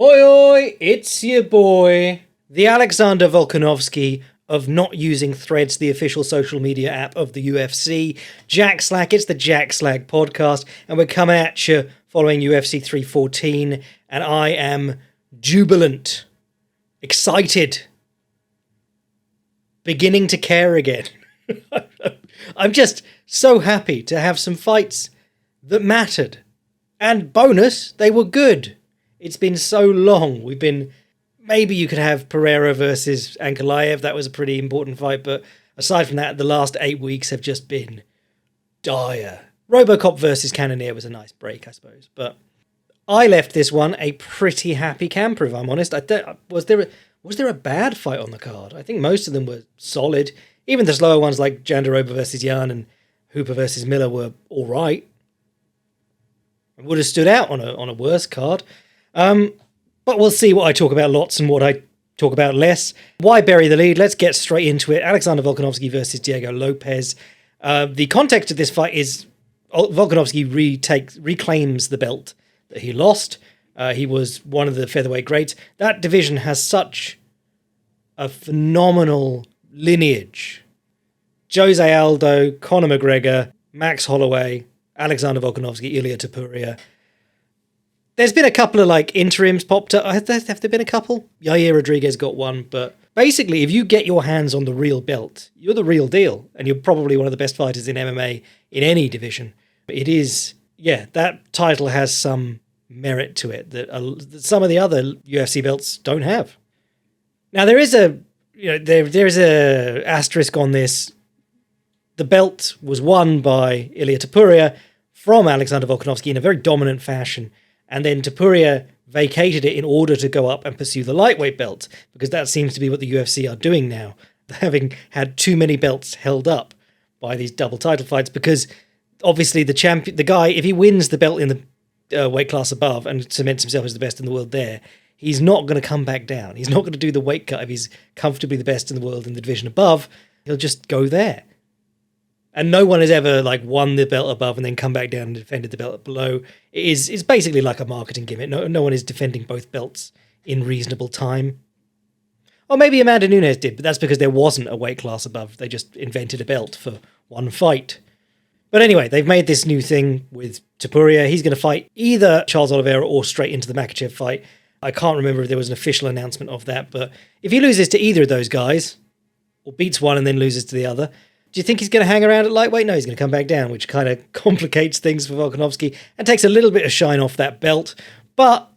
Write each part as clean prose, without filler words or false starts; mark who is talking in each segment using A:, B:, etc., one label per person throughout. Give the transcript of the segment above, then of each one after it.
A: Oi, oi, it's your boy, the Alexander Volkanovski of not using Threads, the official social media app of the UFC. Jack Slack, it's the Jack Slack podcast, and we're coming at you following UFC 314, and I am jubilant, excited, beginning to care again. I'm just so happy to have some fights that mattered. And bonus, they were good. It's been so long. Maybe you could have Pereira versus Ankalaev. That was a pretty important fight. But aside from that, the last 8 weeks have just been dire. Robocop versus Cannonier was a nice break, I suppose. But I left this one a pretty happy camper, if I'm honest. Was there a bad fight on the card? I think most of them were solid. Even the slower ones like Jandiroba versus Jan and Hooper versus Miller were all right. Would have stood out on a worse card. But we'll see what I talk about lots and what I talk about less. Why bury the lead? Let's get straight into it. Alexander Volkanovski versus Diego Lopes. The context of this fight is Volkanovski reclaims the belt that he lost. He was one of the featherweight greats. That division has such a phenomenal lineage. Jose Aldo, Conor McGregor, Max Holloway, Alexander Volkanovski, Ilia Topuria. There's been a couple of interims popped up. Have there been a couple? Yair Rodriguez got one, but basically if you get your hands on the real belt, you're the real deal, and you're probably one of the best fighters in MMA in any division. It is, that title has some merit to it that some of the other UFC belts don't have. Now there is a asterisk on this. The belt was won by Ilia Topuria from Alexander Volkanovski in a very dominant fashion. And then Topuria vacated it in order to go up and pursue the lightweight belt, because that seems to be what the UFC are doing now, having had too many belts held up by these double title fights. Because obviously the guy, if he wins the belt in the weight class above and cements himself as the best in the world there, he's not going to come back down. He's not going to do the weight cut if he's comfortably the best in the world in the division above. He'll just go there. And no one has ever won the belt above and then come back down and defended the belt below. It's basically like a marketing gimmick. No one is defending both belts in reasonable time. Or maybe Amanda Nunes did, but that's because there wasn't a weight class above. They just invented a belt for one fight. But anyway, they've made this new thing with Topuria. He's going to fight either Charles Oliveira or straight into the Makhachev fight. I can't remember if there was an official announcement of that, but if he loses to either of those guys, or beats one and then loses to the other, do you think he's going to hang around at lightweight? No, he's going to come back down, which kind of complicates things for Volkanovski and takes a little bit of shine off that belt. But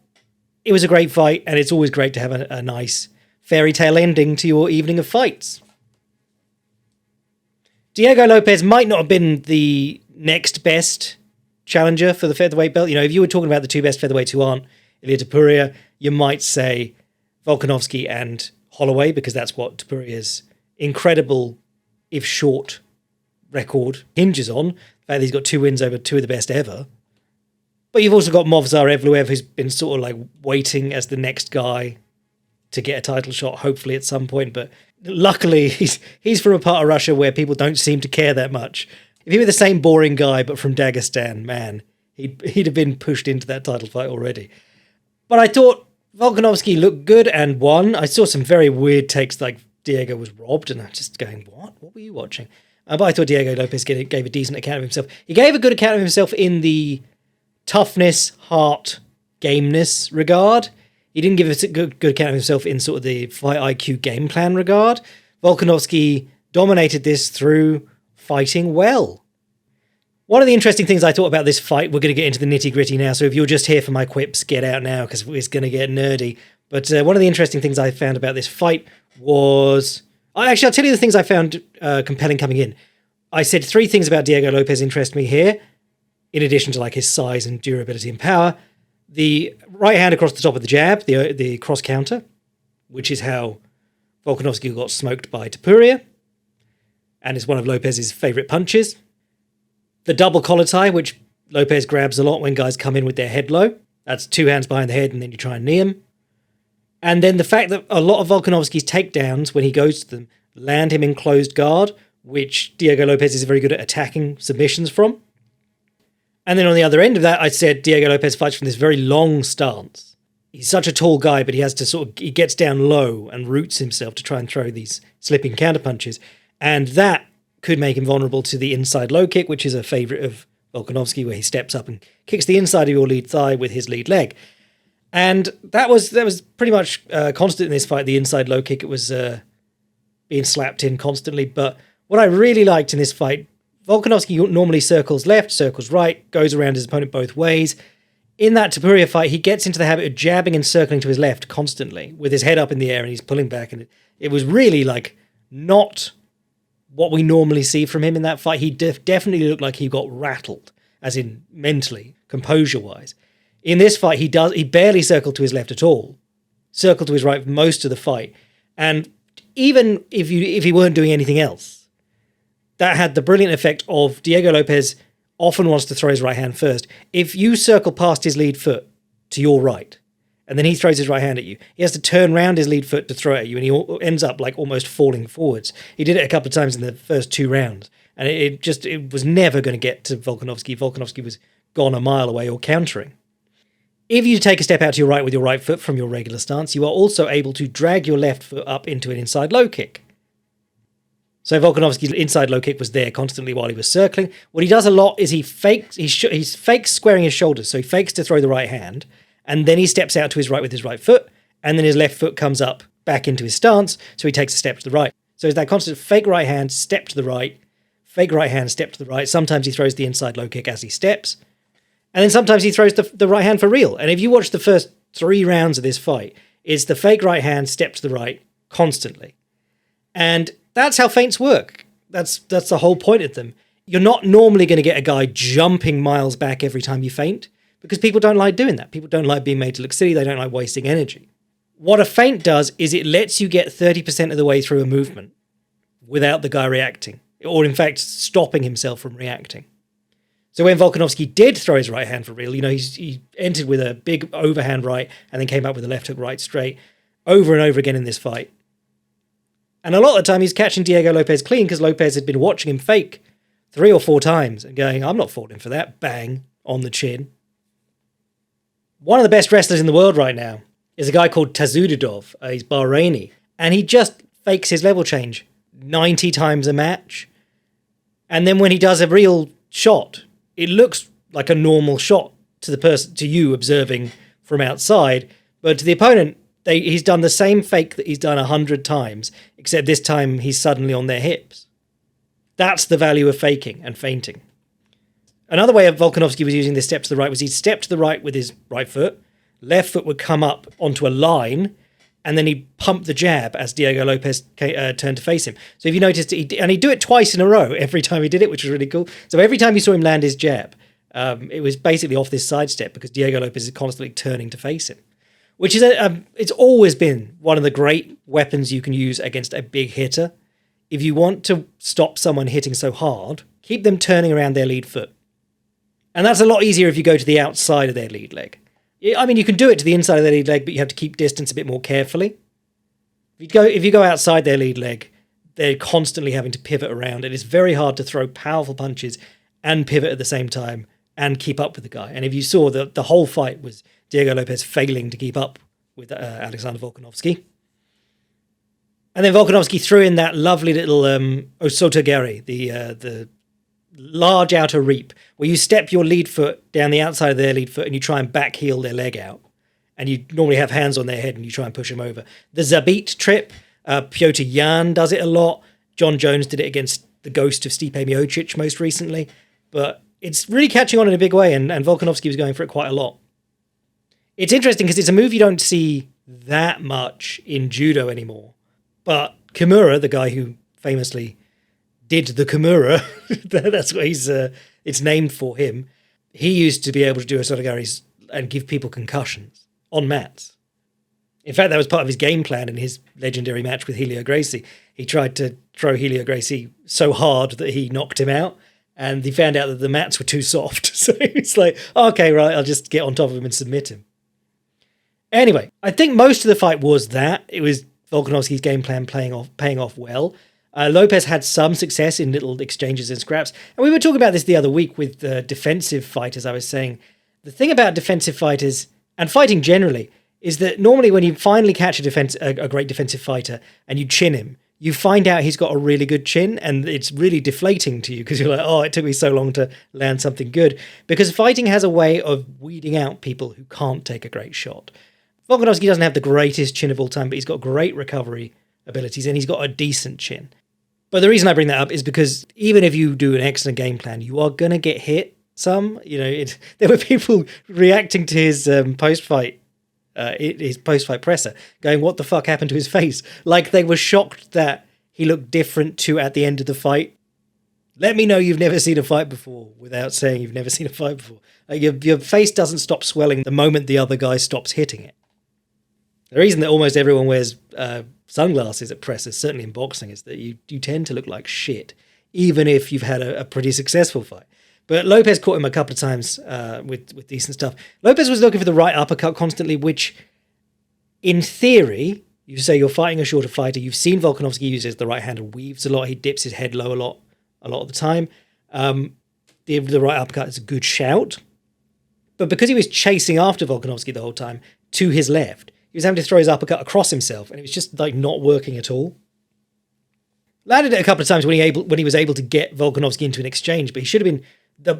A: it was a great fight, and it's always great to have a nice fairy tale ending to your evening of fights. Diego Lopes might not have been the next best challenger for the featherweight belt. If you were talking about the two best featherweights who aren't Ilia Topuria, you might say Volkanovski and Holloway, because that's what Topuria's incredible, if short, record hinges on. The fact that he's got 2 wins over 2 of the best ever. But you've also got Movsar Evloev, who's been sort of waiting as the next guy to get a title shot, hopefully at some point. But luckily, he's from a part of Russia where people don't seem to care that much. If he were the same boring guy, but from Dagestan, man, he'd have been pushed into that title fight already. But I thought Volkanovski looked good and won. I saw some very weird takes Diego was robbed, and I'm just going, what? What were you watching? But I thought Diego Lopes gave a decent account of himself. He gave a good account of himself in the toughness, heart, gameness regard. He didn't give a good account of himself in sort of the fight IQ game plan regard. Volkanovski dominated this through fighting well. One of the interesting things I thought about this fight, we're going to get into the nitty-gritty now, so if you're just here for my quips, get out now, because it's going to get nerdy. But one of the interesting things I found about this fight was... I'll tell you the things I found compelling coming in. I said 3 things about Diego Lopes interest me here, in addition to his size and durability and power. The right hand across the top of the jab, the cross counter, which is how Volkanovski got smoked by Topuria, and is one of Lopez's favourite punches. The double collar tie, which Lopes grabs a lot when guys come in with their head low. That's 2 hands behind the head and then you try and knee him. And then the fact that a lot of Volkanovski's takedowns, when he goes to them, land him in closed guard, which Diego Lopes is very good at attacking submissions from. And then on the other end of that, I said Diego Lopes fights from this very long stance. he's such a tall guy, but he has to he gets down low and roots himself to try and throw these slipping counterpunches. And that could make him vulnerable to the inside low kick, which is a favorite of Volkanovski, where he steps up and kicks the inside of your lead thigh with his lead leg. And that was pretty much constant in this fight, the inside low kick. It was being slapped in constantly. But what I really liked in this fight, Volkanovski normally circles left, circles right, goes around his opponent both ways. In that Topuria fight, he gets into the habit of jabbing and circling to his left constantly with his head up in the air, and he's pulling back. And it was really like not what we normally see from him in that fight. He definitely looked like he got rattled, as in mentally, composure-wise. In this fight, he barely circled to his left at all. Circled to his right most of the fight. And even if he weren't doing anything else, that had the brilliant effect of Diego Lopes often wants to throw his right hand first. If you circle past his lead foot to your right, and then he throws his right hand at you, he has to turn round his lead foot to throw at you, and he ends up like almost falling forwards. He did it a couple of times in the first 2 rounds, and it was never going to get to Volkanovski. Volkanovski was gone a mile away or countering. If you take a step out to your right with your right foot from your regular stance, you are also able to drag your left foot up into an inside low kick. So Volkanovski's inside low kick was there constantly while he was circling. What he does a lot is he fakes squaring his shoulders. So he fakes to throw the right hand, and then he steps out to his right with his right foot, and then his left foot comes up back into his stance, so he takes a step to the right. So it's that constant fake right hand, step to the right, fake right hand, step to the right. Sometimes he throws the inside low kick as he steps, and then sometimes he throws the right hand for real. And if you watch the first 3 rounds of this fight, it's the fake right hand, step to the right, constantly. And that's how feints work. That's the whole point of them. You're not normally going to get a guy jumping miles back every time you feint, because people don't like doing that. People don't like being made to look silly. They don't like wasting energy. What a feint does is it lets you get 30% of the way through a movement without the guy reacting, or in fact, stopping himself from reacting. So when Volkanovski did throw his right hand for real, he entered with a big overhand right and then came up with a left hook right straight over and over again in this fight. And a lot of the time he's catching Diego Lopes clean because Lopes had been watching him fake 3 or 4 times and going, I'm not falling for that. Bang, on the chin. One of the best wrestlers in the world right now is a guy called Tazudidov. He's Bahraini. And he just fakes his level change 90 times a match. And then when he does a real shot, it looks like a normal shot to the person, to you observing from outside. But to the opponent, he's done the same fake that he's done 100 times, except this time he's suddenly on their hips. That's the value of faking and feinting. Another way Volkanovski was using this step to the right was he'd step to the right with his right foot, left foot would come up onto a line, and then he'd pump the jab as Diego Lopes turned to face him. So if you noticed, he'd do it twice in a row every time he did it, which was really cool. So every time you saw him land his jab, it was basically off this sidestep because Diego Lopes is constantly turning to face him, which is it's always been one of the great weapons you can use against a big hitter. If you want to stop someone hitting so hard, keep them turning around their lead foot. And that's a lot easier if you go to the outside of their lead leg. I mean, you can do it to the inside of their lead leg, but you have to keep distance a bit more carefully. If you go outside their lead leg, they're constantly having to pivot around. It is very hard to throw powerful punches and pivot at the same time and keep up with the guy. And if you saw the whole fight was Diego Lopes failing to keep up with Alexander Volkanovski. And then Volkanovski threw in that lovely little osotogari, the large outer reap, where you step your lead foot down the outside of their lead foot and you try and back heel their leg out. And you normally have hands on their head and you try and push them over. The Zabit trip, Piotr Jan does it a lot. John Jones did it against the ghost of Stipe Miocic most recently. But it's really catching on in a big way, and Volkanovski was going for it quite a lot. It's interesting because it's a move you don't see that much in judo anymore. But Kimura, the guy who famously did the Kimura, that's what it's named for him, he used to be able to do osotogaris and give people concussions on mats. In fact, that was part of his game plan in his legendary match with Helio Gracie. He tried to throw Helio Gracie so hard that he knocked him out, and he found out that the mats were too soft. So he's like, okay, right, I'll just get on top of him and submit him. Anyway, I think most of the fight was that. It was Volkanovski's game plan paying off well. Lopes had some success in little exchanges and scraps. And we were talking about this the other week with defensive fighters. I was saying the thing about defensive fighters and fighting generally is that normally when you finally catch a great defensive fighter and you chin him, you find out he's got a really good chin, and it's really deflating to you because you're like, oh, it took me so long to land something good. Because fighting has a way of weeding out people who can't take a great shot. Volkanovski doesn't have the greatest chin of all time, but he's got great recovery abilities and he's got a decent chin. But the reason I bring that up is because even if you do an excellent game plan, you are going to get hit some. There were people reacting to his post-fight presser, going, what the fuck happened to his face? Like they were shocked that he looked different to at the end of the fight. Let me know you've never seen a fight before without saying you've never seen a fight before. Like your face doesn't stop swelling the moment the other guy stops hitting it. The reason that almost everyone wears sunglasses at pressers, certainly in boxing, is that you tend to look like shit, even if you've had a pretty successful fight. But Lopes caught him a couple of times with decent stuff. Lopes was looking for the right uppercut constantly, which, in theory, you say you're fighting a shorter fighter. You've seen Volkanovski uses the right hand and weaves a lot. He dips his head low a lot of the time. The right uppercut is a good shout. But because he was chasing after Volkanovski the whole time, to his left, he was having to throw his uppercut across himself, and it was just like not working at all. Landed it a couple of times when he was able to get Volkanovski into an exchange, but he should have been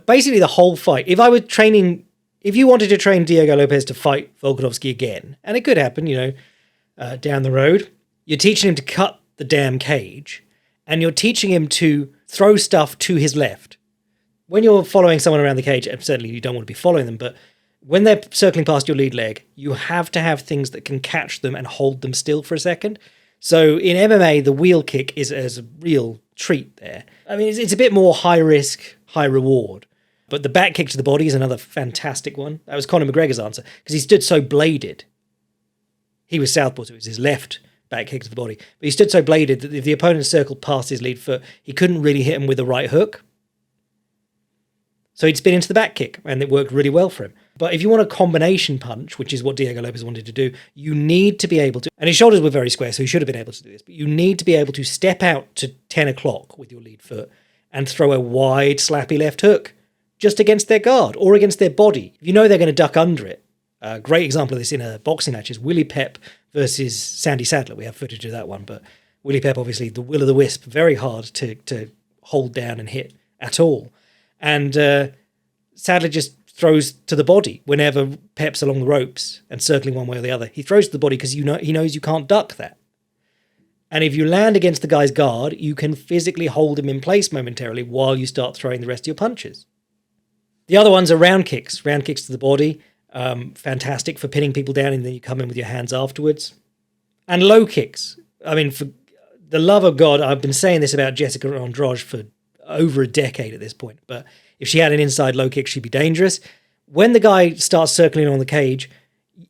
A: basically the whole fight. If you wanted to train Diego Lopes to fight Volkanovski again, and it could happen, down the road, you're teaching him to cut the damn cage, and you're teaching him to throw stuff to his left. When you're following someone around the cage, and certainly you don't want to be following them, but when they're circling past your lead leg, you have to have things that can catch them and hold them still for a second. So in MMA, the wheel kick is a real treat there. I mean, it's a bit more high risk, high reward. But the back kick to the body is another fantastic one. That was Conor McGregor's answer, because he stood so bladed. He was southpaw, so it was his left back kick to the body. But he stood so bladed that if the opponent circled past his lead foot, he couldn't really hit him with a right hook. So he'd spin into the back kick, and it worked really well for him. But if you want a combination punch, which is what Diego Lopes wanted to do, you need to be able to, and his shoulders were very square, so he should have been able to do this, but you need to be able to step out to 10 o'clock with your lead foot and throw a wide, slappy left hook just against their guard or against their body. If you know they're going to duck under it. A great example of this in a boxing match is Willie Pep versus Sandy Sadler. We have footage of that one, but Willie Pep, obviously, the will o' the wisp, very hard to hold down and hit at all. And Sadler just throws to the body whenever Pep's along the ropes and circling one way or the other. He throws to the body because he knows you can't duck that. And if you land against the guy's guard, you can physically hold him in place momentarily while you start throwing the rest of your punches. The other ones are round kicks to the body. Fantastic for pinning people down, and then you come in with your hands afterwards. And low kicks. I mean, for the love of God, I've been saying this about Jessica Andrade for over a decade at this point, but if she had an inside low kick, she'd be dangerous. When the guy starts circling on the cage,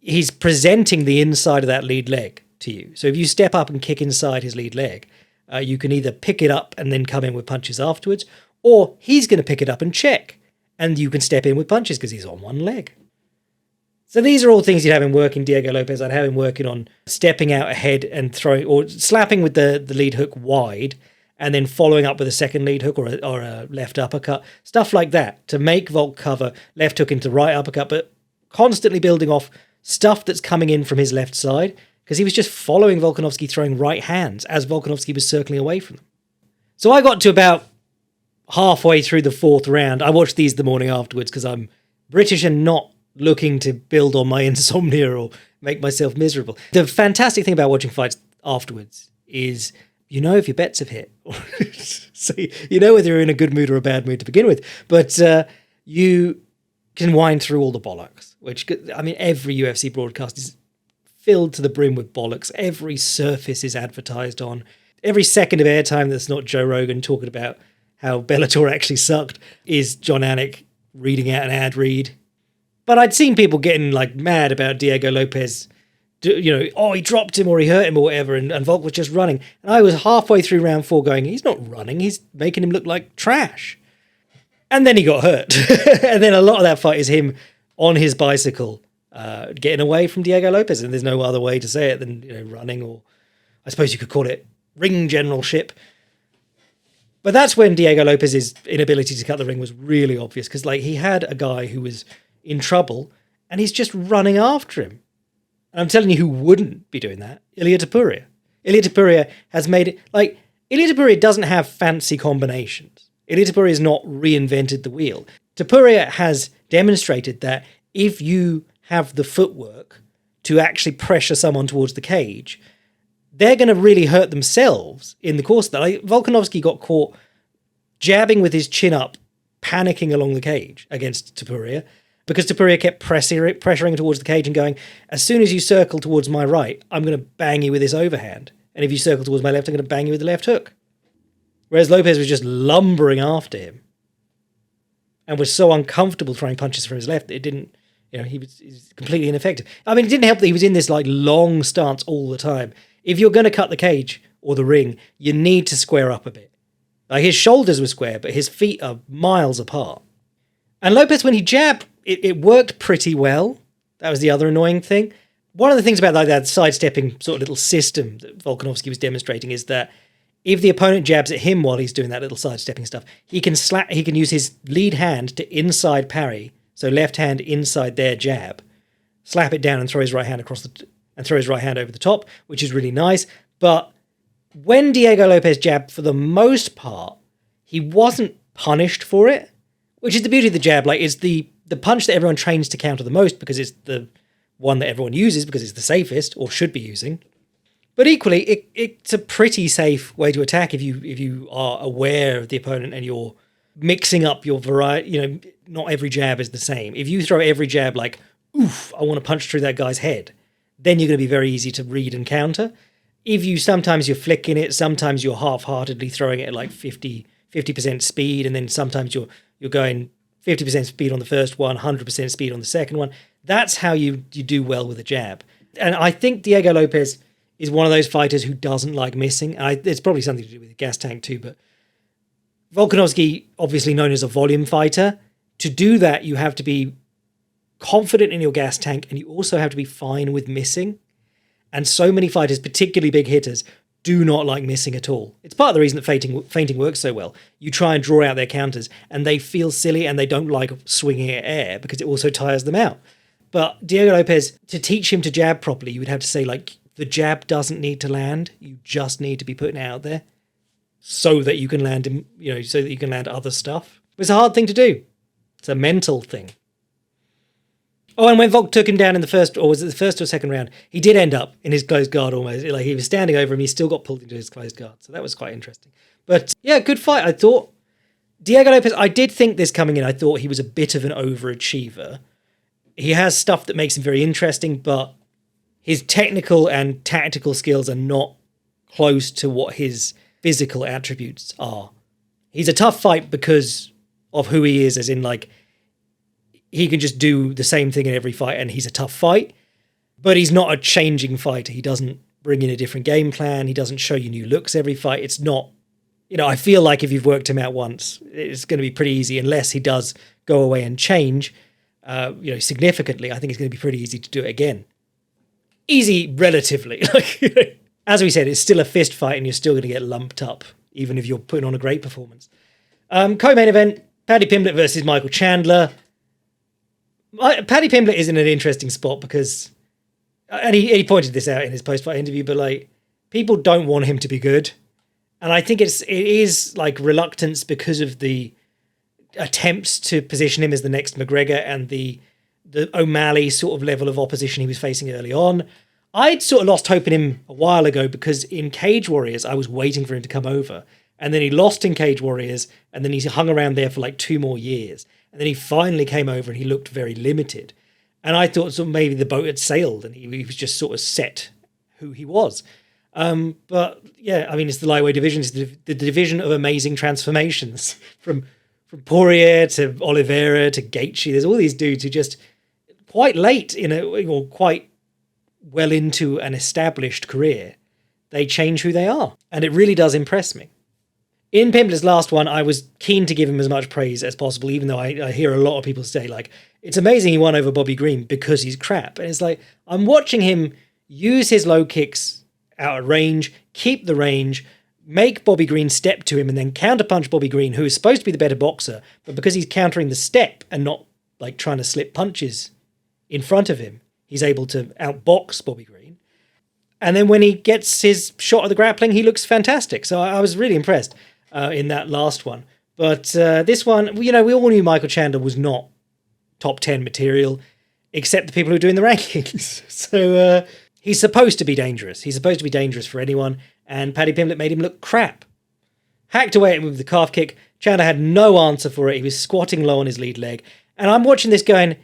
A: he's presenting the inside of that lead leg to you. So if you step up and kick inside his lead leg, you can either pick it up and then come in with punches afterwards, or he's going to pick it up and check, and you can step in with punches because he's on one leg. So these are all things you'd have him working, Diego Lopes. I'd have him working on stepping out ahead and throwing, or slapping with the lead hook wide, and then following up with a second lead hook or a left uppercut, stuff like that, to make Volk cover, left hook into right uppercut, but constantly building off stuff that's coming in from his left side, because he was just following Volkanovski throwing right hands as Volkanovski was circling away from them. So I got to about halfway through the fourth round. I watched these the morning afterwards because I'm British and not looking to build on my insomnia or make myself miserable. The fantastic thing about watching fights afterwards is you know if your bets have hit. So you know whether you're in a good mood or a bad mood to begin with. But you can wind through all the bollocks, which, I mean, every UFC broadcast is filled to the brim with bollocks. Every surface is advertised on. Every second of airtime that's not Joe Rogan talking about how Bellator actually sucked is John Anik reading out an ad read. But I'd seen people getting like mad about Diego Lopes, he dropped him or he hurt him or whatever, and Volk was just running. And I was halfway through round 4 going, he's not running, he's making him look like trash. And then he got hurt. And then a lot of that fight is him on his bicycle, getting away from Diego Lopes, and there's no other way to say it than running, or I suppose you could call it ring generalship. But that's when Diego Lopes' inability to cut the ring was really obvious, because he had a guy who was in trouble and he's just running after him. And I'm telling you who wouldn't be doing that. Ilia Topuria. Ilia Topuria has made it... Like, Ilia Topuria doesn't have fancy combinations. Ilia Topuria has not reinvented the wheel. Topuria has demonstrated that if you have the footwork to actually pressure someone towards the cage, they're going to really hurt themselves in the course of that. Like, Volkanovski got caught jabbing with his chin up, panicking along the cage against Topuria, because Topuria kept pressuring towards the cage and going, as soon as you circle towards my right, I'm going to bang you with this overhand. And if you circle towards my left, I'm going to bang you with the left hook. Whereas Lopes was just lumbering after him and was so uncomfortable throwing punches from his left that it didn't, he was completely ineffective. I mean, it didn't help that he was in this like long stance all the time. If you're going to cut the cage or the ring, you need to square up a bit. Like, his shoulders were square, but his feet are miles apart. And Lopes, when he jabbed, it worked pretty well. That was the other annoying thing. One of the things about like that sidestepping sort of little system that Volkanovski was demonstrating is that if the opponent jabs at him while he's doing that little sidestepping stuff, he can use his lead hand to inside parry, so left hand inside their jab, slap it down and throw his right hand over the top, which is really nice. But when Diego Lopes jabbed, for the most part, he wasn't punished for it, which is the beauty of the jab. Like, it's the punch that everyone trains to counter the most because it's the one that everyone uses because it's the safest, or should be using. But equally, it's a pretty safe way to attack if you are aware of the opponent and you're mixing up your variety. Not every jab is the same. If you throw every jab like, oof, I want to punch through that guy's head, then you're going to be very easy to read and counter. If sometimes you're flicking it, sometimes you're half-heartedly throwing it at like 50% speed, and then sometimes you're going 50% speed on the first one, 100% speed on the second one. That's how you do well with a jab. And I think Diego Lopes is one of those fighters who doesn't like missing. It's probably something to do with the gas tank too, but Volkanovski, obviously known as a volume fighter, to do that you have to be confident in your gas tank, and you also have to be fine with missing. And so many fighters, particularly big hitters, do not like missing at all. It's part of the reason that feinting works so well. You try and draw out their counters, and they feel silly, and they don't like swinging at air because it also tires them out. But Diego Lopes, to teach him to jab properly, you would have to say, like, the jab doesn't need to land. You just need to be putting it out there so that you can land him, so that you can land other stuff. It's a hard thing to do. It's a mental thing. Oh, and when Volk took him down in the first, or was it the first or second round, he did end up in his closed guard almost. Like, he was standing over him, he still got pulled into his closed guard. So that was quite interesting. But yeah, good fight. I thought Diego Lopes, I did think this coming in, I thought he was a bit of an overachiever. He has stuff that makes him very interesting, but his technical and tactical skills are not close to what his physical attributes are. He's a tough fight because of who he is, as in, like, he can just do the same thing in every fight and he's a tough fight, but he's not a changing fighter. He doesn't bring in a different game plan. He doesn't show you new looks every fight. It's not, I feel like if you've worked him out once, it's going to be pretty easy, unless he does go away and change, significantly. I think it's going to be pretty easy to do it again. Easy, relatively. As we said, it's still a fist fight and you're still going to get lumped up, even if you're putting on a great performance. Co-main event, Paddy Pimblett versus Michael Chandler. Paddy Pimblett is in an interesting spot because, and he pointed this out in his post-fight interview, but like, people don't want him to be good. And I think it is like reluctance because of the attempts to position him as the next McGregor and the O'Malley sort of level of opposition he was facing early on. I'd sort of lost hope in him a while ago because in Cage Warriors, I was waiting for him to come over. And then he lost in Cage Warriors, and then he hung around there for like 2 more years. And then he finally came over and he looked very limited. And I thought sort of maybe the boat had sailed and he was just sort of set who he was. But yeah, I mean, it's the lightweight division. It's the division of amazing transformations from Poirier to Oliveira to Gaethje. There's all these dudes who just quite late or quite well into an established career, they change who they are. And it really does impress me. In Pimblett's last one, I was keen to give him as much praise as possible, even though I hear a lot of people say, like, it's amazing he won over Bobby Green because he's crap. And it's like, I'm watching him use his low kicks out of range, keep the range, make Bobby Green step to him, and then counterpunch Bobby Green, who is supposed to be the better boxer, but because he's countering the step and not, like, trying to slip punches in front of him, he's able to outbox Bobby Green. And then when he gets his shot at the grappling, he looks fantastic. So I was really impressed in that last one. But this one, we all knew Michael Chandler was not top 10 material, except the people who are doing the rankings. So he's supposed to be dangerous. He's supposed to be dangerous for anyone. And Paddy Pimblett made him look crap. Hacked away at him with the calf kick. Chandler had no answer for it. He was squatting low on his lead leg. And I'm watching this going,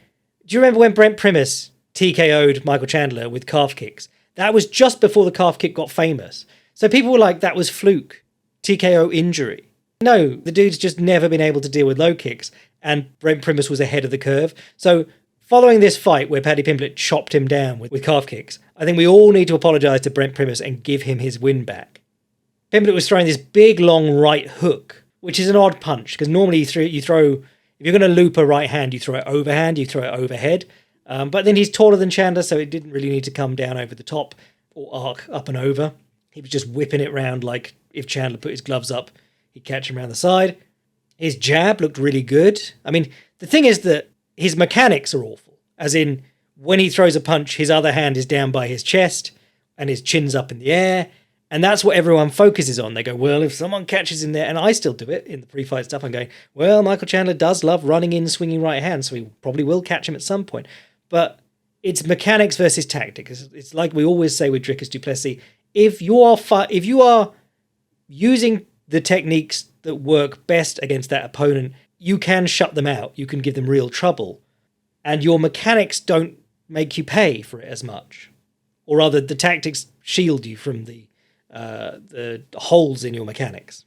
A: do you remember when Brent Primus TKO'd Michael Chandler with calf kicks? That was just before the calf kick got famous. So people were like, that was fluke. TKO injury. No, the dude's just never been able to deal with low kicks. And Brent Primus was ahead of the curve. So following this fight where Paddy Pimblett chopped him down with calf kicks, I think we all need to apologise to Brent Primus and give him his win back. Pimblett was throwing this big, long right hook, which is an odd punch, because normally you throw, if you're going to loop a right hand, you throw it overhand, you throw it overhead. But then he's taller than Chandler, so it didn't really need to come down over the top or arc up and over. He was just whipping it round like if Chandler put his gloves up, he'd catch him around the side. His jab looked really good. I mean, the thing is that his mechanics are awful. As in, when he throws a punch, his other hand is down by his chest and his chin's up in the air. And that's what everyone focuses on. They go, well, if someone catches him there, and I still do it in the pre-fight stuff, I'm going, well, Michael Chandler does love running in, swinging right hand, so he probably will catch him at some point. But it's mechanics versus tactics. It's like we always say with Dricus du Plessis, if you are using the techniques that work best against that opponent, you can shut them out. You can give them real trouble. And your mechanics don't make you pay for it as much. Or rather, the tactics shield you from the holes in your mechanics.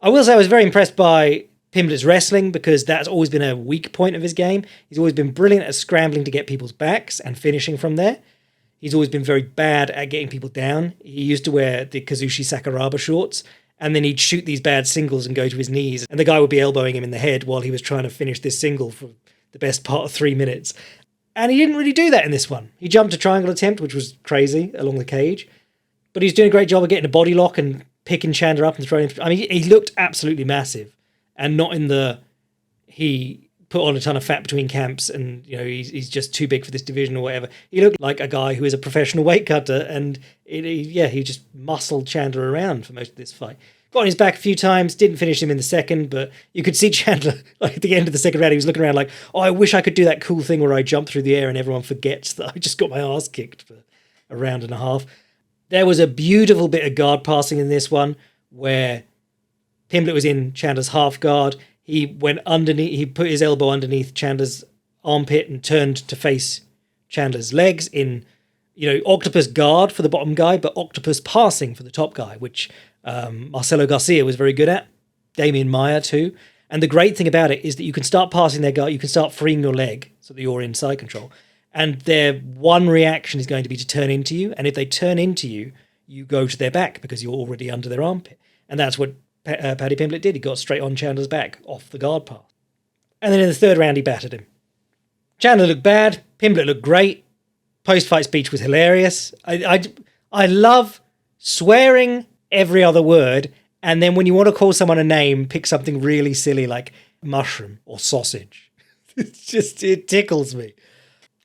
A: I will say I was very impressed by Pimblett's wrestling, because that's always been a weak point of his game. He's always been brilliant at scrambling to get people's backs and finishing from there. He's always been very bad at getting people down. He used to wear the Kazushi Sakuraba shorts, and then he'd shoot these bad singles and go to his knees, and the guy would be elbowing him in the head while he was trying to finish this single for the best part of 3 minutes. And he didn't really do that in this one. He jumped a triangle attempt, which was crazy, along the cage. But he's doing a great job of getting a body lock and picking Chandler up and throwing him. I mean, he looked absolutely massive, and not in the he put on a ton of fat between camps and he's just too big for this division or whatever. He looked like a guy who is a professional weight cutter, and he just muscled Chandler around for most of this fight. Got on his back a few times, didn't finish him in the second, but you could see Chandler, like at the end of the second round, he was looking around like, oh, I wish I could do that cool thing where I jump through the air and everyone forgets that I just got my ass kicked for a round and a half. There was a beautiful bit of guard passing in this one where Pimblett was in Chandler's half guard. He went underneath, he put his elbow underneath Chandler's armpit and turned to face Chandler's legs in, octopus guard for the bottom guy, but octopus passing for the top guy, which Marcelo Garcia was very good at. Damian Maia too. And the great thing about it is that you can start passing their guard, you can start freeing your leg so that you're in side control. And their one reaction is going to be to turn into you. And if they turn into you, you go to their back because you're already under their armpit. And that's what Paddy Pimblett did. He got straight on Chandler's back off the guard path. And then in the third round, he battered him. Chandler looked bad. Pimblett looked great. Post-fight speech was hilarious. I love swearing every other word. And then when you want to call someone a name, pick something really silly like mushroom or sausage. It tickles me.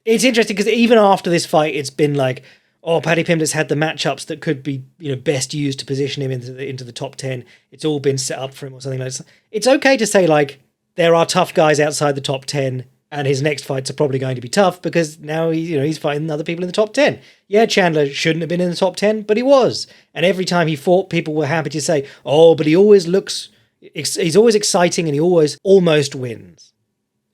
A: It's interesting because even after this fight, it's been like, oh, Paddy Pimblett's had the matchups that could be, best used to position him into the top 10. It's all been set up for him or something like that. It's okay to say, like, there are tough guys outside the top 10 and his next fights are probably going to be tough because now he's fighting other people in the top 10. Yeah, Chandler shouldn't have been in the top 10, but he was. And every time he fought, people were happy to say, oh, but he's always exciting and he always almost wins.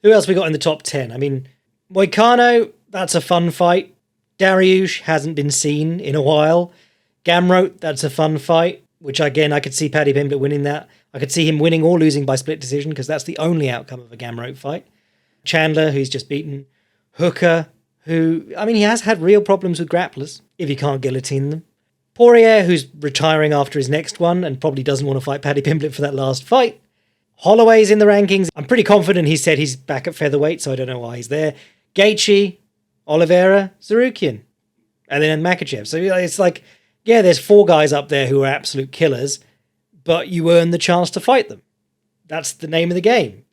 A: Who else we got in the top 10? I mean, Moicano, that's a fun fight. Dariush hasn't been seen in a while. Gamrot, that's a fun fight, which again, I could see Paddy Pimblett winning that. I could see him winning or losing by split decision because that's the only outcome of a Gamrot fight. Chandler, who's just beaten. Hooker, who, he has had real problems with grapplers if he can't guillotine them. Poirier, who's retiring after his next one and probably doesn't want to fight Paddy Pimblett for that last fight. Holloway's in the rankings. I'm pretty confident he said he's back at featherweight, so I don't know why he's there. Gaethje, Oliveira, Sarukian, and then Makachev. So it's like, yeah, there's 4 guys up there who are absolute killers, but you earn the chance to fight them. That's the name of the game.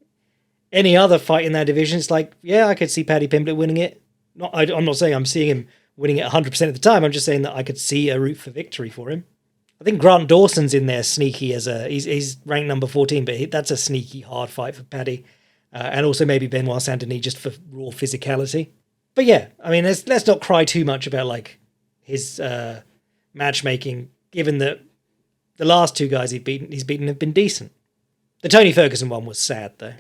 A: Any other fight in that division, it's like, yeah, I could see Paddy Pimblett winning it. I'm not saying I'm seeing him winning it 100% of the time. I'm just saying that I could see a route for victory for him. I think Grant Dawson's in there sneaky as he's ranked number 14, but that's a sneaky hard fight for Paddy. And also maybe Benoit Saint-Denis just for raw physicality. But yeah, I mean, let's not cry too much about like his matchmaking, given that the last two guys he's beaten have been decent. The Tony Ferguson one was sad, though.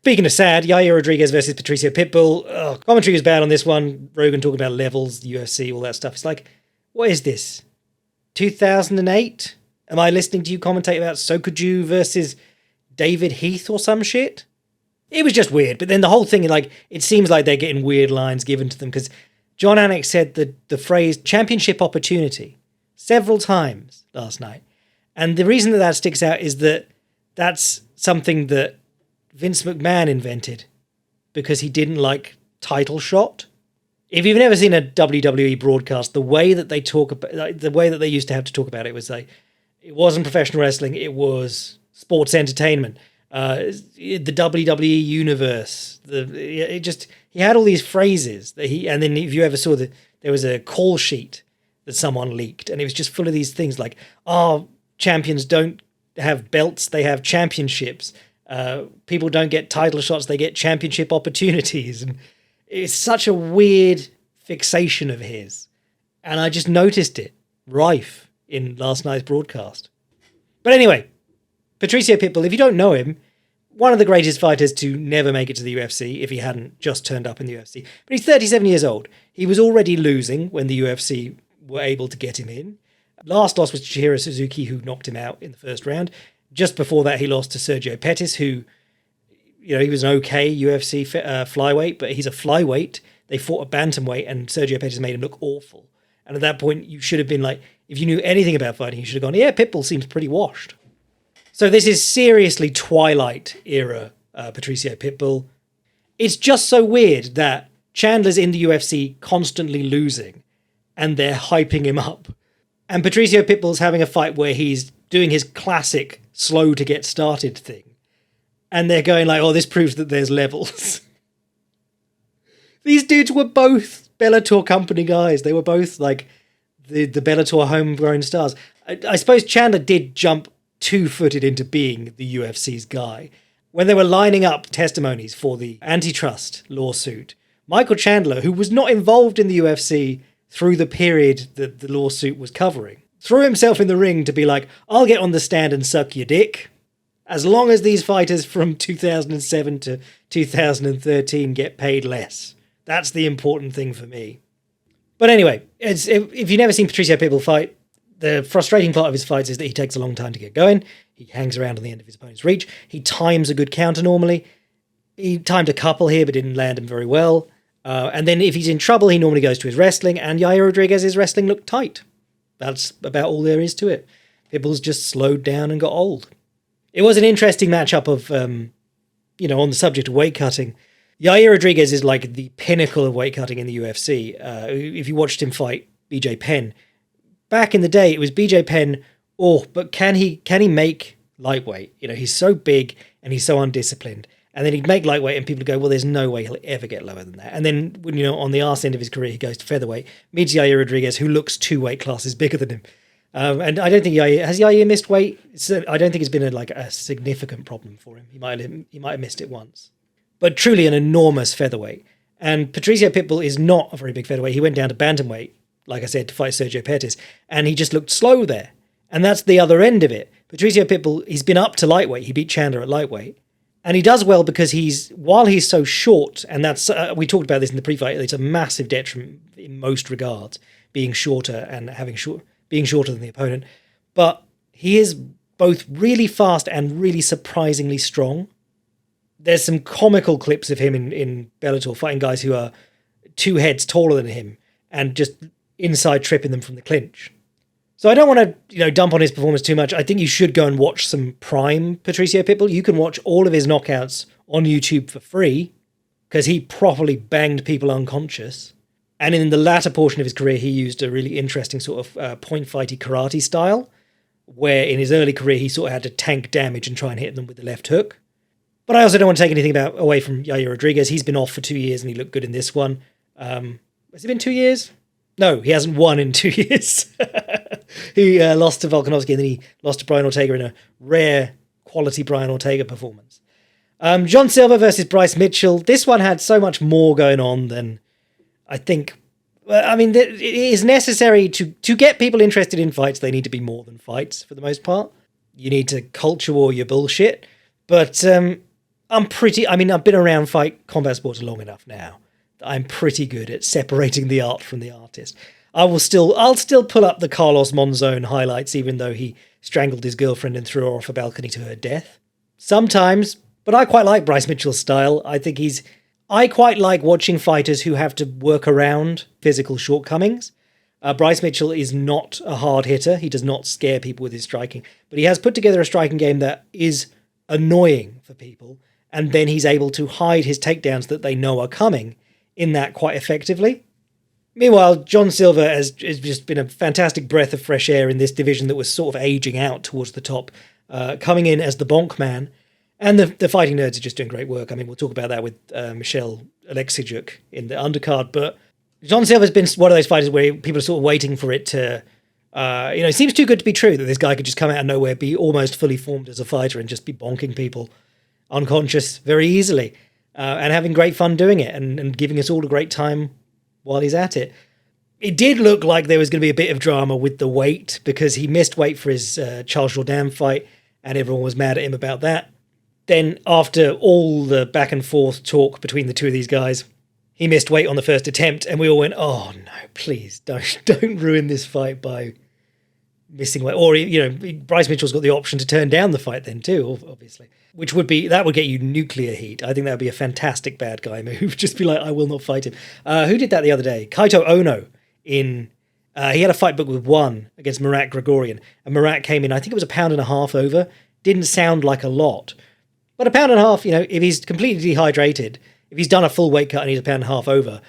A: Speaking of sad, Yair Rodriguez versus Patricio Pitbull. Oh, commentary was bad on this one. Rogan talking about levels, UFC, all that stuff. It's like, what is this? 2008? Am I listening to you commentate about Sokaju versus David Heath or some shit? It was just weird. But then the whole thing, like, it seems like they're getting weird lines given to them because John Anik said the phrase championship opportunity several times last night. And the reason that sticks out is that that's something that Vince McMahon invented because he didn't like title shot. If you've never seen a WWE broadcast, the way that they talk about, like, the way that they used to have to talk about it was like, it wasn't professional wrestling, it was sports entertainment. The WWE universe, he had all these phrases that and then if you ever saw there was a call sheet that someone leaked, and it was just full of these things like, champions don't have belts, they have championships. People don't get title shots, they get championship opportunities. And it's such a weird fixation of his. And I just noticed it rife in last night's broadcast. But anyway, Patricio Pitbull, if you don't know him, one of the greatest fighters to never make it to the UFC if he hadn't just turned up in the UFC. But he's 37 years old. He was already losing when the UFC were able to get him in. Last loss was Chihiro Suzuki, who knocked him out in the first round. Just before that, he lost to Sergio Pettis, who, he was an okay UFC flyweight, but he's a flyweight. They fought a bantamweight, and Sergio Pettis made him look awful. And at that point, you should have been like, if you knew anything about fighting, you should have gone, yeah, Pitbull seems pretty washed. So this is seriously Twilight era Patricio Pitbull. It's just so weird that Chandler's in the UFC constantly losing, and they're hyping him up. And Patricio Pitbull's having a fight where he's doing his classic slow to get started thing. And they're going like, this proves that there's levels. These dudes were both Bellator company guys. They were both like the Bellator homegrown stars. I suppose Chandler did jump two-footed into being the UFC's guy. When they were lining up testimonies for the antitrust lawsuit, Michael Chandler, who was not involved in the UFC through the period that the lawsuit was covering, threw himself in the ring to be like, I'll get on the stand and suck your dick. As long as these fighters from 2007 to 2013 get paid less. That's the important thing for me. But anyway, if you've never seen Patricio Pitbull fight, the frustrating part of his fights is that he takes a long time to get going. He hangs around on the end of his opponent's reach. He times a good counter normally. He timed a couple here but didn't land him very well. And then if he's in trouble, he normally goes to his wrestling, and Yair Rodriguez's wrestling looked tight. That's about all there is to it. Pitbull's just slowed down and got old. It was an interesting matchup of, on the subject of weight cutting. Yair Rodriguez is like the pinnacle of weight cutting in the UFC. If you watched him fight BJ Penn, back in the day, it was BJ Penn, but can he make lightweight? He's so big and he's so undisciplined. And then he'd make lightweight and people would go, well, there's no way he'll ever get lower than that. And then, when on the arse end of his career, he goes to featherweight, meets Yair Rodriguez, who looks 2 weight classes bigger than him. And I don't think has Yair missed weight? I don't think it's been a significant problem for him. He might have missed it once. But truly an enormous featherweight. And Patricio Pitbull is not a very big featherweight. He went down to bantamweight, like I said, to fight Sergio Pettis, and he just looked slow there. And that's the other end of it. Patricio Pitbull, he's been up to lightweight. He beat Chandler at lightweight. And he does well because while he's so short, and that's we talked about this in the pre-fight, it's a massive detriment in most regards, being shorter and being shorter than the opponent. But he is both really fast and really surprisingly strong. There's some comical clips of him in Bellator fighting guys who are 2 heads taller than him and just inside tripping them from the clinch. So I don't want to, dump on his performance too much. I think you should go and watch some prime Patricio Pitbull. You can watch all of his knockouts on YouTube for free because he properly banged people unconscious. And in the latter portion of his career, he used a really interesting sort of point fighty karate style, where in his early career, he sort of had to tank damage and try and hit them with the left hook. But I also don't want to take anything away from Yair Rodriguez. He's been off for 2 years and he looked good in this one. Has it been 2 years? No, he hasn't won in 2 years. He lost to Volkanovski, and then he lost to Brian Ortega in a rare quality Brian Ortega performance. John Silva versus Bryce Mitchell. This one had so much more going on than I think. I mean, it is necessary to get people interested in fights. They need to be more than fights for the most part. You need to culture war your bullshit. But I've been around fight combat sports long enough now. I'm pretty good at separating the art from the artist. I'll still pull up the Carlos Monzon highlights, even though he strangled his girlfriend and threw her off a balcony to her death. Sometimes, but I quite like Bryce Mitchell's style. I quite like watching fighters who have to work around physical shortcomings. Bryce Mitchell is not a hard hitter. He does not scare people with his striking, but he has put together a striking game that is annoying for people, and then he's able to hide his takedowns that they know are coming in that quite effectively. Meanwhile, John Silva has just been a fantastic breath of fresh air in this division that was sort of aging out towards the top, coming in as the bonk man. And the fighting nerds are just doing great work. I mean, we'll talk about that with Michelle Alexijuk in the undercard. But John Silva's been one of those fighters where people are sort of waiting for it to, it seems too good to be true that this guy could just come out of nowhere, be almost fully formed as a fighter and just be bonking people unconscious very easily and having great fun doing it and giving us all a great time while he's at it. It did look like there was going to be a bit of drama with the weight because he missed weight for his Charles Jourdain fight and everyone was mad at him about that. Then after all the back and forth talk between the two of these guys, he missed weight on the first attempt and we all went, oh no, please don't ruin this fight by missing weight. Or, Bryce Mitchell's got the option to turn down the fight then too, obviously. That would get you nuclear heat. I think that would be a fantastic bad guy move. Just be like, I will not fight him. Who did that the other day? Kaito Ono he had a fight book with one against Murat Grigorian. And Murat came in, I think it was 1.5 pounds over. Didn't sound like a lot. But 1.5 pounds, if he's completely dehydrated, if he's done a full weight cut and he's 1.5 pounds over,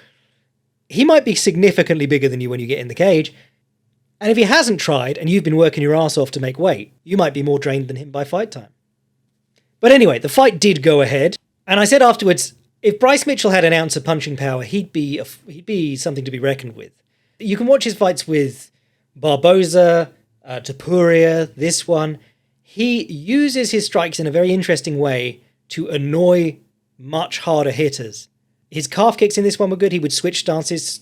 A: he might be significantly bigger than you when you get in the cage. And if he hasn't tried and you've been working your ass off to make weight, you might be more drained than him by fight time. But anyway, the fight did go ahead. And I said afterwards, if Bryce Mitchell had an ounce of punching power, he'd be something to be reckoned with. You can watch his fights with Barboza, Topuria, this one. He uses his strikes in a very interesting way to annoy much harder hitters. His calf kicks in this one were good. He would switch stances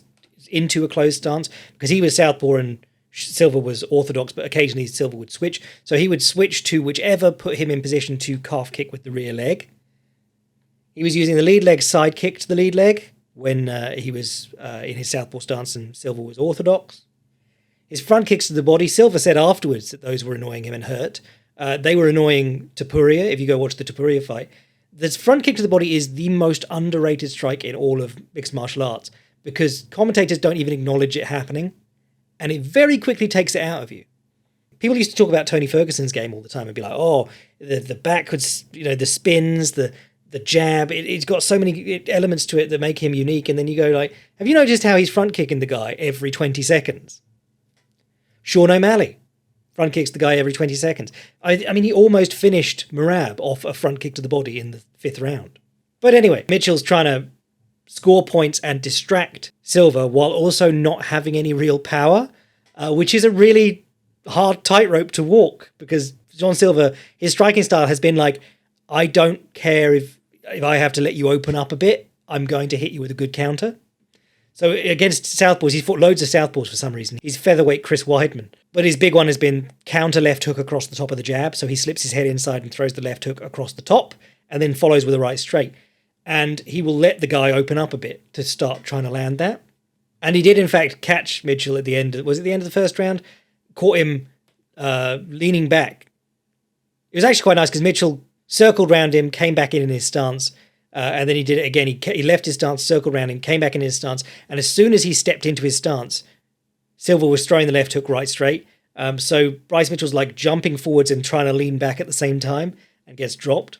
A: into a closed stance because he was southpaw and Silva was orthodox, but occasionally Silva would switch. So he would switch to whichever put him in position to calf kick with the rear leg. He was using the lead leg side kick to the lead leg when he was in his southpaw stance and Silva was orthodox. His front kicks to the body, Silva said afterwards that those were annoying him and hurt. They were annoying Topuria, if you go watch the Topuria fight. The front kick to the body is the most underrated strike in all of mixed martial arts because commentators don't even acknowledge it happening. And it very quickly takes it out of you. People used to talk about Tony Ferguson's game all the time and be like, oh, the backwards, the spins, the jab. It's got so many elements to it that make him unique. And then you go like, have you noticed how he's front kicking the guy every 20 seconds? Sean O'Malley front kicks the guy every 20 seconds. I mean, he almost finished Merab off a front kick to the body in the 5th round. But anyway, Mitchell's trying to score points and distract Silva while also not having any real power, which is a really hard tightrope to walk because John Silva, his striking style has been like, I don't care if I have to let you open up a bit, I'm going to hit you with a good counter. So against southpaws, he's fought loads of southpaws for some reason. He's featherweight Chris Weidman. But his big one has been counter left hook across the top of the jab. So he slips his head inside and throws the left hook across the top and then follows with a right straight. And he will let the guy open up a bit to start trying to land that. And he did, in fact, catch Mitchell at the end. Was it the end of the first round? Caught him leaning back. It was actually quite nice because Mitchell circled round him, came back in his stance, and then he did it again. He left his stance, circled round him, came back in his stance, and as soon as he stepped into his stance, Silva was throwing the left hook right straight. So Bryce Mitchell's like jumping forwards and trying to lean back at the same time and gets dropped.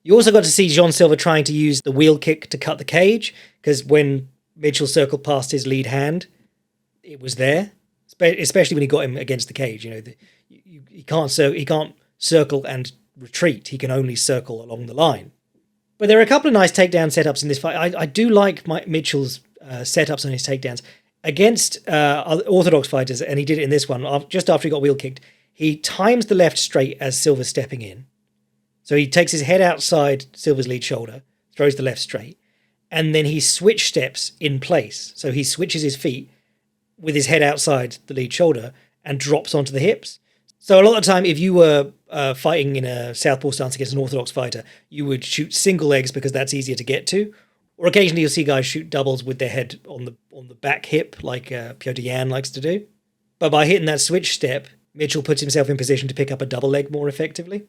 A: You also got to see John Silva trying to use the wheel kick to cut the cage because when Mitchell circled past his lead hand, it was there, especially when he got him against the cage. He can't circle and retreat. He can only circle along the line. But there are a couple of nice takedown setups in this fight. I do like Mitchell's setups on his takedowns. Against orthodox fighters, and he did it in this one, just after he got wheel kicked, he times the left straight as Silva's stepping in. So he takes his head outside Silva's lead shoulder, throws the left straight, and then he switch steps in place. So he switches his feet with his head outside the lead shoulder and drops onto the hips. So a lot of the time, if you were fighting in a southpaw stance against an orthodox fighter, you would shoot single legs because that's easier to get to. Or occasionally you'll see guys shoot doubles with their head on the back hip, like Piotr Yan likes to do. But by hitting that switch step, Mitchell puts himself in position to pick up a double leg more effectively.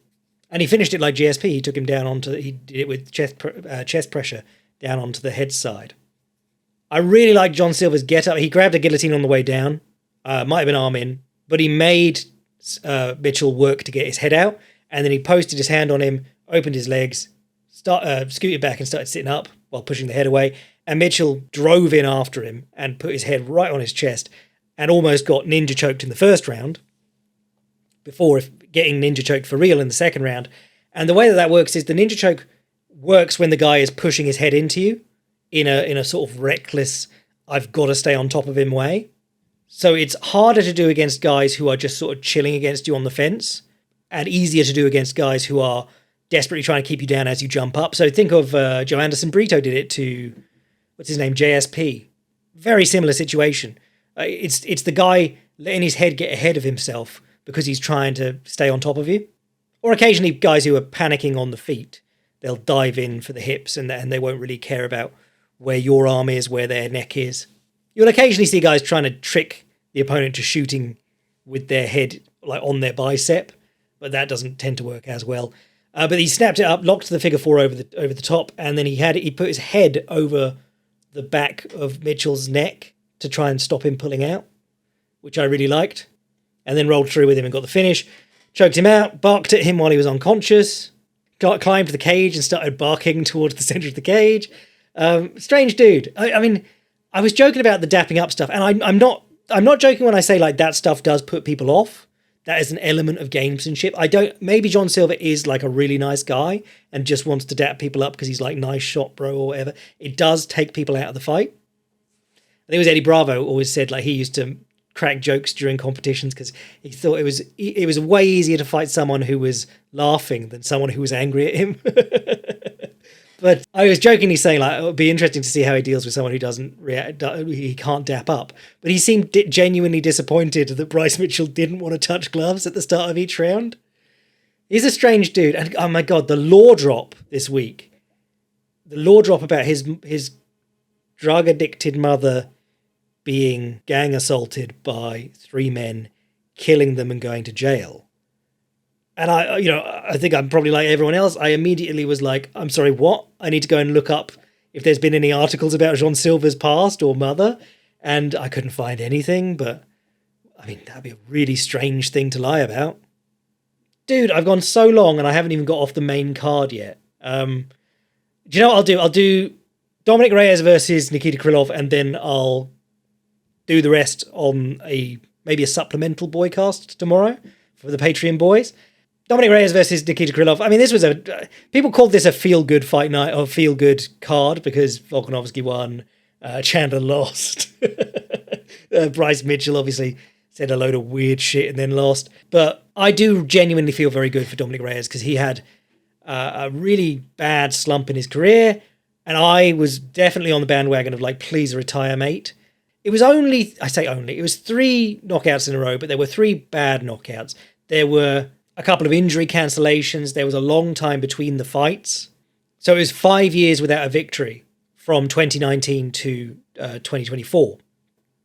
A: And he finished it like GSP. He took him down he did it with chest pressure down onto the head side. I really like John Silva's get-up. He grabbed a guillotine on the way down. Might have been arm in. But he made Mitchell work to get his head out. And then he posted his hand on him, opened his legs, scooted back and started sitting up while pushing the head away. And Mitchell drove in after him and put his head right on his chest and almost got ninja choked in the first round before getting ninja choked for real in the second round. And the way that works is the ninja choke works when the guy is pushing his head into you in a sort of reckless, I've got to stay on top of him way. So it's harder to do against guys who are just sort of chilling against you on the fence and easier to do against guys who are desperately trying to keep you down as you jump up. So think of Joe Anderson Brito did it to, what's his name, JSP. Very similar situation. It's the guy letting his head get ahead of himself because he's trying to stay on top of you. Or occasionally guys who are panicking on the feet. They'll dive in for the hips and they won't really care about where your arm is, where their neck is. You'll occasionally see guys trying to trick the opponent to shooting with their head like on their bicep, but that doesn't tend to work as well. But he snapped it up, locked the figure four over the top, and then he put his head over the back of Mitchell's neck to try and stop him pulling out, which I really liked. And then rolled through with him and got the finish. Choked him out, barked at him while he was unconscious, climbed the cage and started barking towards the center of the cage. Strange dude. I mean, I was joking about the dapping up stuff, and I'm not joking when I say like that stuff does put people off. That is an element of gamesmanship. Maybe John Silva is like a really nice guy and just wants to dap people up because he's like, nice shot, bro, or whatever. It does take people out of the fight. I think it was Eddie Bravo always said like he used to crack jokes during competitions because he thought it was way easier to fight someone who was laughing than someone who was angry at him. But I was jokingly saying, like, it would be interesting to see how he deals with someone who doesn't react, he can't dap up. But he seemed genuinely disappointed that Bryce Mitchell didn't want to touch gloves at the start of each round. He's a strange dude. And oh my God, the law drop this week. The law drop about his drug-addicted mother being gang assaulted by three men, killing them and going to jail. And I think I'm probably like everyone else. I immediately was like, I'm sorry, what? I need to go and look up if there's been any articles about John Silva's past or mother. And I couldn't find anything, but I mean, that'd be a really strange thing to lie about. Dude, I've gone so long and I haven't even got off the main card yet. Do you know what I'll do? I'll do Dominic Reyes versus Nikita Krylov, and then I'll do the rest on maybe a supplemental boycast tomorrow for the Patreon boys. Dominic Reyes versus Nikita Krylov. I mean, this was people called this a feel-good fight night or feel-good card because Volkanovski won, Chandler lost. Bryce Mitchell obviously said a load of weird shit and then lost. But I do genuinely feel very good for Dominic Reyes because he had a really bad slump in his career. And I was definitely on the bandwagon of like, please retire, mate. It was it was 3 knockouts in a row, but there were 3 bad knockouts. There were a couple of injury cancellations. There was a long time between the fights. So it was 5 years without a victory from 2019 to 2024.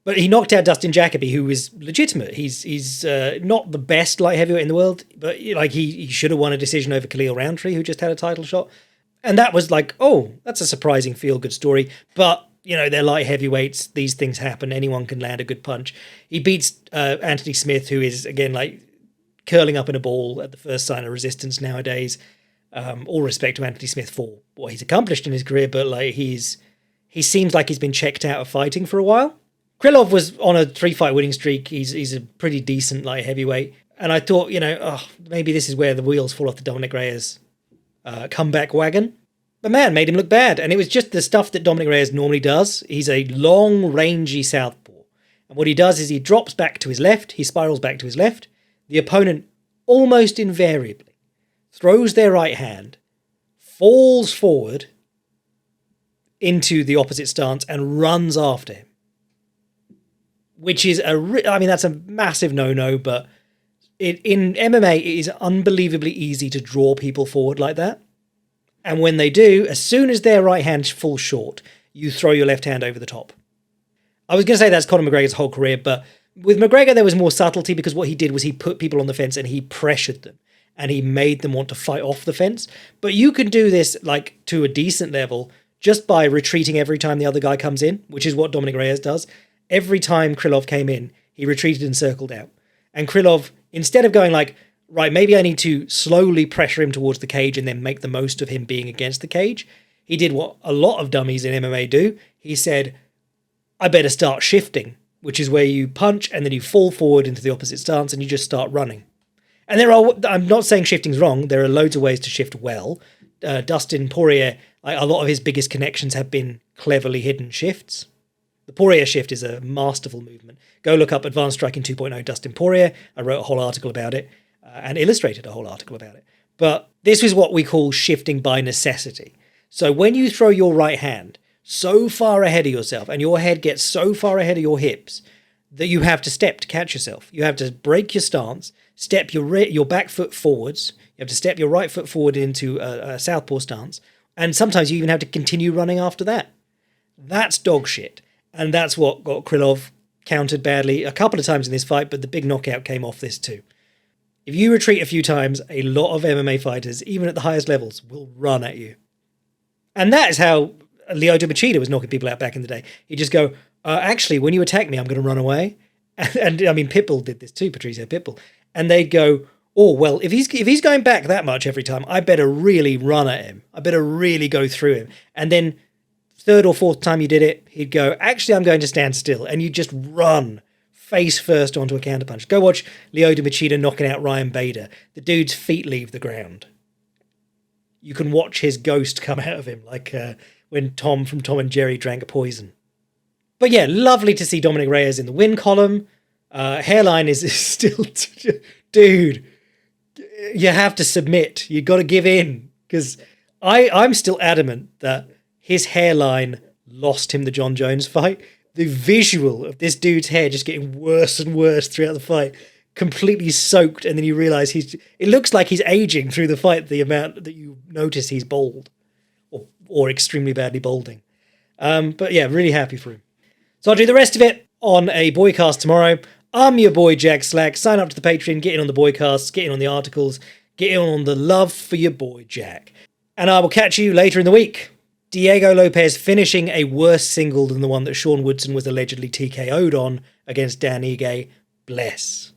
A: But he knocked out Dustin Jacoby, who was legitimate. He's not the best light heavyweight in the world, but like he should have won a decision over Khalil Roundtree, who just had a title shot. And that was like, oh, that's a surprising feel-good story. But, you know, they're light heavyweights. These things happen. Anyone can land a good punch. He beats Anthony Smith, who is, again, like curling up in a ball at the first sign of resistance nowadays. All respect to Anthony Smith for what he's accomplished in his career, but like he seems like he's been checked out of fighting for a while. Krylov was on a 3-fight winning streak. He's a pretty decent light heavyweight. And I thought, maybe this is where the wheels fall off the Dominic Reyes comeback wagon. But man, made him look bad. And it was just the stuff that Dominic Reyes normally does. He's a long, rangy southpaw. And what he does is he drops back to his left. He spirals back to his left. The opponent almost invariably throws their right hand, falls forward into the opposite stance and runs after him. Which is that's a massive no-no, but in MMA, it is unbelievably easy to draw people forward like that. And when they do, as soon as their right hand falls short, you throw your left hand over the top. I was going to say that's Conor McGregor's whole career, but with McGregor, there was more subtlety because what he did was he put people on the fence and he pressured them and he made them want to fight off the fence. But you can do this like to a decent level just by retreating every time the other guy comes in, which is what Dominic Reyes does. Every time Krylov came in, he retreated and circled out. And Krylov, instead of going like, right, maybe I need to slowly pressure him towards the cage and then make the most of him being against the cage, he did what a lot of dummies in MMA do. He said, I better start shifting, which is where you punch and then you fall forward into the opposite stance and you just start running. And I'm not saying shifting's wrong. There are loads of ways to shift well. Dustin Poirier, a lot of his biggest connections have been cleverly hidden shifts. The Poirier shift is a masterful movement. Go look up Advanced Striking 2.0 Dustin Poirier. I wrote a whole article about it and illustrated a whole article about it. But this is what we call shifting by necessity. So when you throw your right hand so far ahead of yourself and your head gets so far ahead of your hips that you have to step to catch yourself. You have to break your stance, step your back foot forwards. You have to step your right foot forward into a southpaw stance. And sometimes you even have to continue running after that. That's dog shit. And that's what got Krylov countered badly a couple of times in this fight, but the big knockout came off this too. If you retreat a few times, a lot of MMA fighters, even at the highest levels, will run at you. And that is how Lyoto Machida was knocking people out back in the day. He'd just go, actually, when you attack me, I'm going to run away. And I mean, Pitbull did this too, Patricio Pitbull. And they'd go, oh, well, if he's going back that much every time, I better really run at him. I better really go through him. And then third or fourth time you did it, he'd go, actually, I'm going to stand still. And you just run face first onto a counterpunch. Go watch Lyoto Machida knocking out Ryan Bader. The dude's feet leave the ground. You can watch his ghost come out of him, like when Tom from Tom and Jerry drank poison. But yeah, lovely to see Dominic Reyes in the win column. Hairline is still... Dude, you have to submit. You got to give in. Because I'm still adamant that his hairline lost him the John Jones fight. The visual of this dude's hair just getting worse and worse throughout the fight, completely soaked, and then you realise it looks like he's aging through the fight, the amount that you notice he's bald, or extremely badly balding. But yeah, really happy for him. So I'll do the rest of it on a Boycast tomorrow. I'm your boy Jack Slack. Sign up to the Patreon, get in on the Boycasts, get in on the articles, get in on the love for your boy Jack. And I will catch you later in the week. Diego Lopes finishing a worse single than the one that Sean Woodson was allegedly TKO'd on against Dan Ige. Bless.